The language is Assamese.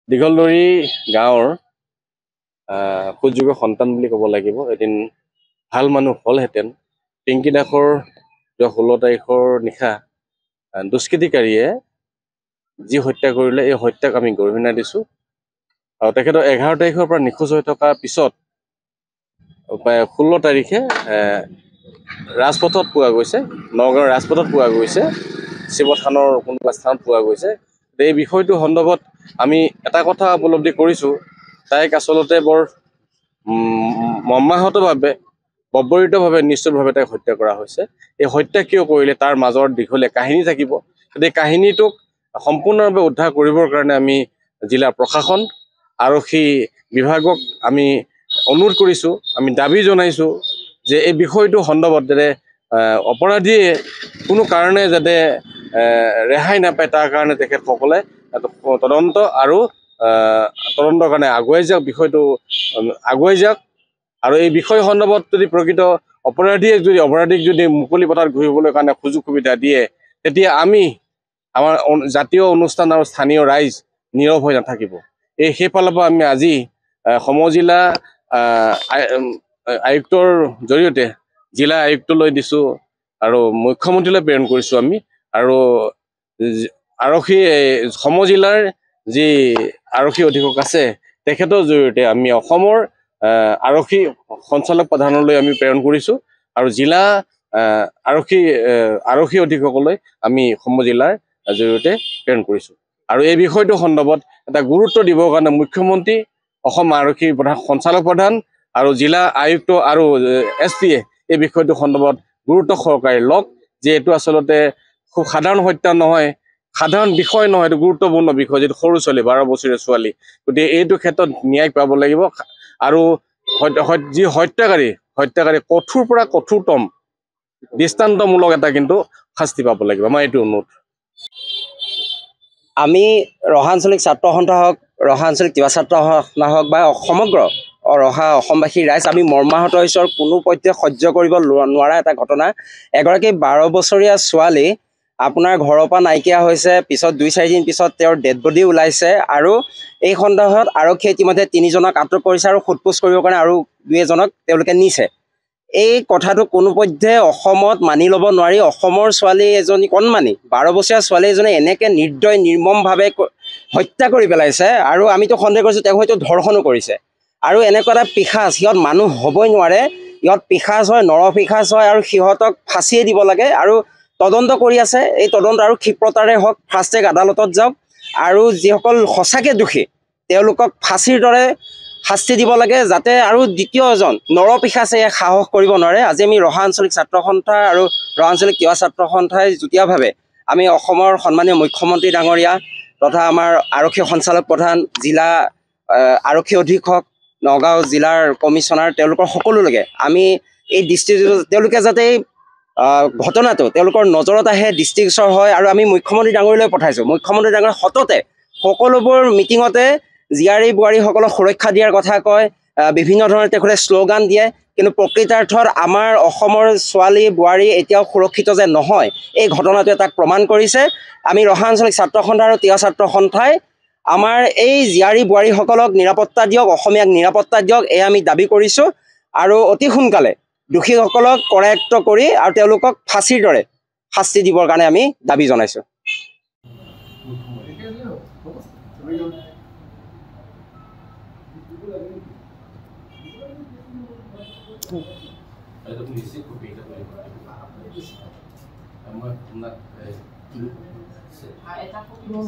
দীঘলদৰী গাঁৱৰ সুযোগ্য সন্তান বুলি ক'ব লাগিব। এদিন ভাল মানুহ হ'লহেঁতেন। পিংকী দাসৰ 16 তাৰিখৰ নিশা দুষ্কৃতিকাৰীয়ে যি হত্যা কৰিলে, এই হত্যাক আমি গৰিহণা দিছোঁ। আৰু তেখেতৰ 11 তাৰিখৰ পৰা নিখোজ হৈ থকাৰ পিছত 16 তাৰিখে ৰাজপথত পোৱা গৈছে, নগাঁৱৰ ৰাজপথত পোৱা গৈছে, শিৱথানৰ কোনোবা স্থানত পোৱা গৈছে। এই বিষয়টো সন্দৰ্ভত আমি এটা কথা উপলব্ধি কৰিছোঁ, তাইক আচলতে বৰ মৰ্মাহতভাৱে, বৰ্বৰিতভাৱে, নিশ্চিতভাৱে তাইক হত্যা কৰা হৈছে। এই হত্যা কিয় কৰিলে তাৰ মাজৰ দীঘলীয়া কাহিনী থাকিব। এই কাহিনীটোক সম্পূৰ্ণভাৱে উদ্ধাৰ কৰিবৰ কাৰণে আমি জিলা প্ৰশাসন, আৰক্ষী বিভাগক আমি অনুৰোধ কৰিছোঁ, আমি দাবী জনাইছোঁ যে এই বিষয়টো সন্দৰ্ভত যাতে অপৰাধীয়ে কোনো কাৰণে যাতে ৰেহাই নাপায়, তাৰ কাৰণে তেখেতসকলে তদন্ত আৰু তদন্তৰ কাৰণে আগুৱাই যাওক, বিষয়টো আগুৱাই যাওক। আৰু এই বিষয় সন্দৰ্ভত যদি প্ৰকৃত অপৰাধীক যদি মুকলি পথাৰত ঘূৰিবলৈ কাৰণে সুযোগ সুবিধা দিয়ে, তেতিয়া আমি আমাৰ জাতীয় অনুষ্ঠান আৰু স্থানীয় ৰাইজ নীৰৱ হৈ নাথাকিব। সেইফালৰ পৰা আমি আজি সমজিলা আয়ুক্তৰ জৰিয়তে জিলা আয়ুক্তলৈ দিছোঁ আৰু মুখ্যমন্ত্ৰীলৈ প্ৰেৰণ কৰিছোঁ আমি। আৰু আৰক্ষী সমজিলাৰ যি আৰক্ষী অধীক্ষক আছে তেখেতৰ জৰিয়তে আমি অসমৰ আৰক্ষী সঞ্চালক প্ৰধানলৈ আমি প্ৰেৰণ কৰিছোঁ। আৰু জিলা আৰক্ষী অধীক্ষকলৈ আমি সমজিলাৰ জৰিয়তে প্ৰেৰণ কৰিছোঁ। আৰু এই বিষয়টো সন্দৰ্ভত এটা গুৰুত্ব দিবৰ কাৰণে মুখ্যমন্ত্ৰী, অসম আৰক্ষী সঞ্চালক প্ৰধান আৰু জিলা আয়ুক্ত আৰু SP-য়ে এই বিষয়টো সন্দৰ্ভত গুৰুত্ব সহকাৰে লওক, যে এইটো আচলতে খুব সাধাৰণ হত্যা নহয়, সাধাৰণ বিষয় নহয়, এইটো গুৰুত্বপূৰ্ণ বিষয়, যিটো সৰু ছোৱালী, 12 বছৰীয়া ছোৱালী। গতিকে এইটো ক্ষেত্ৰত ন্যায় পাব লাগিব। আৰু যি হত্যাকাৰী কঠোৰ পৰা কঠোৰতম দৃষ্টান্তমূলক এটা কিন্তু শাস্তি পাব লাগিব। আমাৰ এইটো অনুৰোধ। আমি ৰহা আঞ্চলিক ছাত্ৰ সন্থা হওক, ৰহা আঞ্চলিক তিৱা ছাত্ৰ সন্থা হওক বা সমগ্ৰ ৰহা অসমবাসী ৰাইজ, আমি মৰ্মাহত হৈছোঁ। কোনো পধ্যে সহ্য কৰিব নোৱাৰা এটা ঘটনা। এগৰাকী 12 বছৰীয়া ছোৱালী আপোনাৰ ঘৰৰ পৰা নাইকিয়া হৈছে, পিছত 2-4 দিন পিছত তেওঁৰ ডেড বডি ওলাইছে। আৰু এই সন্দৰ্ভত আৰক্ষীয়ে ইতিমধ্যে 3জনক আটক কৰিছে আৰু সোধপোছ কৰিবৰ কাৰণে আৰু 2-এজনক তেওঁলোকে নিছে। এই কথাটো কোনোপধ্যে অসমত মানি ল'ব নোৱাৰি। অসমৰ ছোৱালী এজনী, কণমানি 12 বছৰীয়া ছোৱালী এজনী এনেকৈ নিৰ্দয় নিৰ্মমভাৱে হত্যা কৰি পেলাইছে। আৰু আমিতো সন্দেহ কৰিছোঁ তেওঁ হয়তো ধৰ্ষণো কৰিছে। আৰু এনেকুৱা এটা পিশাচ, সিহঁত মানুহ হ'বই নোৱাৰে, সিহঁত পিশাচ হয়, নৰপিশাচ হয়, আৰু সিহঁতক ফাঁচিয়ে দিব লাগে। আৰু তদন্ত কৰি আছে, এই তদন্ত আৰু ক্ষিপ্ৰতাৰে হওক, ফাষ্ট ট্ৰেক আদালতত যাওক, আৰু যিসকল সঁচাকৈ দোষী তেওঁলোকক ফাঁচীৰ দৰে শাস্তি দিব লাগে, যাতে আৰু দ্বিতীয় এজন নৰপিশাচে সাহস কৰিব নোৱাৰে। আজি আমি ৰহা আঞ্চলিক ছাত্ৰ সন্থা আৰু ৰহা আঞ্চলিক তিৱা ছাত্ৰ সন্থাই যুটীয়াভাৱে আমি অসমৰ সন্মানীয় মুখ্যমন্ত্ৰী ডাঙৰীয়া তথা আমাৰ আৰক্ষী সঞ্চালক প্ৰধান, জিলা আৰক্ষী অধীক্ষক, নগাঁও জিলাৰ কমিশ্যনাৰ, তেওঁলোকৰ সকলোলৈকে আমি এই তেওঁলোকে যাতে ঘটনাটো তেওঁলোকৰ নজৰত আহে, দৃষ্টিগোচৰ হয়। আৰু আমি মুখ্যমন্ত্ৰী ডাঙৰীয়ালৈ পঠাইছোঁ। মুখ্যমন্ত্ৰী ডাঙৰীয়া সততে সকলোবোৰ মিটিঙতে জীয়াৰী বোৱাৰীসকলক সুৰক্ষা দিয়াৰ কথা কয়, বিভিন্ন ধৰণে তেখেতে শ্লোগান দিয়ে। কিন্তু প্ৰকৃতাৰ্থত আমাৰ অসমৰ ছোৱালী বোৱাৰী এতিয়াও সুৰক্ষিত যে নহয়, এই ঘটনাটোৱে তাক প্ৰমাণ কৰিছে। আমি ৰহা আঞ্চলিক ছাত্ৰ সন্থা আৰু তিৱা ছাত্ৰ সন্থাই আমাৰ এই জীয়াৰী বোৱাৰীসকলক নিৰাপত্তা দিয়ক, অসমীয়াক নিৰাপত্তা দিয়ক, এয়া আমি দাবী কৰিছোঁ। আৰু অতি সোনকালে দোষীসকলক কৰায়ত্ব কৰি আৰু তেওঁলোকক ফাঁচীৰ দৰে শাস্তি দিবৰ কাৰণে আমি দাবী জনাইছোঁ।